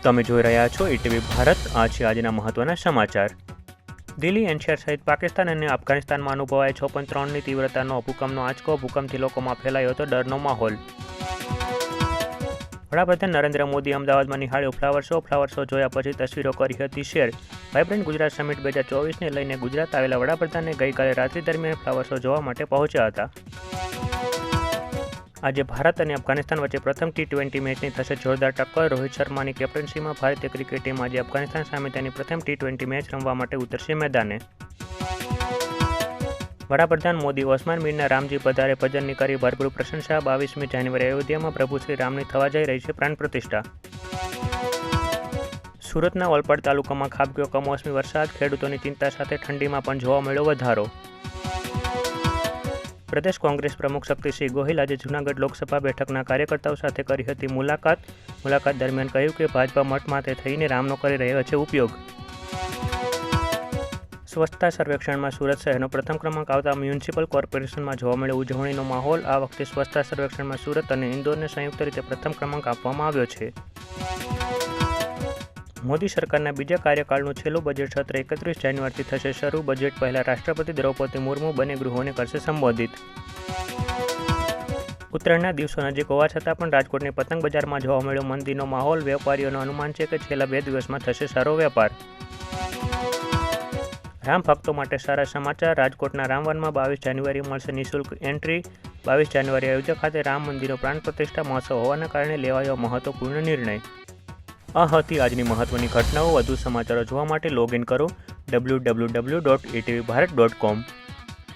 તમે જોઈ રહ્યા છો ઈટીવી ભારત. આ છે આજના મહત્વના સમાચાર. દિલ્હી એનસીઆર સહિત પાકિસ્તાન અને અફઘાનિસ્તાનમાં અનુભવાય 6.3ની તીવ્રતાનો ભૂકંપનો આંચકો. ભૂકંપથી લોકોમાં ફેલાયો હતો ડરનો માહોલ. વડાપ્રધાન નરેન્દ્ર મોદી અમદાવાદમાં નિહાળ્યો ફ્લાવર શો. ફ્લાવર શો જોયા પછી તસવીરો કરી હતી શેર. વાઇબ્રન્ટ ગુજરાત સમિટ 2024ને લઈને ગુજરાત આવેલા વડાપ્રધાને ગઈકાલે રાત્રિ દરમિયાન ફ્લાવર શો જોવા માટે પહોંચ્યા હતા. આજે ભારત અને અફઘાનિસ્તાન વચ્ચે પ્રથમ T20 મેચની થશે જોરદાર ટક્કર. રોહિત શર્માની કેપ્ટનશીમાં ભારતીય ક્રિકેટ ટીમ આજે અફઘાનિસ્તાન સામે તેની પ્રથમ T20 મેચ રમવા માટે ઉતરશે મેદાને. વડાપ્રધાન મોદી ઓસ્માન મીરના રામજી પધારે ભજનની કરી ભરપૂર પ્રશંસા. 22મી જાન્યુઆરી અયોધ્યામાં પ્રભુ શ્રી રામની થવા જઈ રહી છે પ્રાણ પ્રતિષ્ઠા. સુરતના ઓલપાડ તાલુકામાં ખાબક્યો કમોસમી વરસાદ. ખેડૂતોની ચિંતા સાથે ઠંડીમાં પણ જોવા મળ્યો વધારો. પ્રદેશ કોંગ્રેસ પ્રમુખ શક્તિસિંહ ગોહિલ આજે જૂનાગઢ લોકસભા બેઠકના કાર્યકર્તાઓ સાથે કરી હતી મુલાકાત દરમિયાન કહ્યું કે ભાજપા મત માથે થઈને રામનો કરી રહ્યો છે ઉપયોગ. સ્વચ્છતા સર્વેક્ષણમાં સુરત શહેરનો પ્રથમ ક્રમાંક આવતા મ્યુનિસિપલ કોર્પોરેશનમાં જોવા મળ્યો ઉજવણીનો માહોલ. આ વખતે સ્વચ્છતા સર્વેક્ષણમાં સુરત અને ઇન્દોરને સંયુક્ત રીતે પ્રથમ ક્રમાંક આપવામાં આવ્યો છે. મોદી સરકારના બીજા કાર્યકાળનું છેલ્લું બજેટ સત્ર 31 જાન્યુઆરીથી થશે શરૂ. બજેટ પહેલાં રાષ્ટ્રપતિ દ્રૌપદી મુર્મુ બંને ગૃહોને કરશે સંબોધિત. ઉત્તરાયણના દિવસો નજીક હોવા છતાં પણ રાજકોટની પતંગ બજારમાં જોવા મળ્યો મંદીનો માહોલ. વેપારીઓનું અનુમાન છે કે છેલ્લા 2 દિવસમાં થશે સારો વેપાર. રામ ભક્તો માટે સારા સમાચાર. રાજકોટના રામવનમાં 22 જાન્યુઆરી મળશે નિઃશુલ્ક એન્ટ્રી. 22 જાન્યુઆરી અયોધ્યા ખાતે રામ મંદિરનો પ્રાણ પ્રતિષ્ઠા મહોત્સવ હોવાના કારણે લેવાયો મહત્વપૂર્ણ નિર્ણય. આ હતી આજની મહત્વની ઘટનાઓ. વધુ સમાચારો જોવા માટે લોગ ઇન કરો www.etvbharat.com.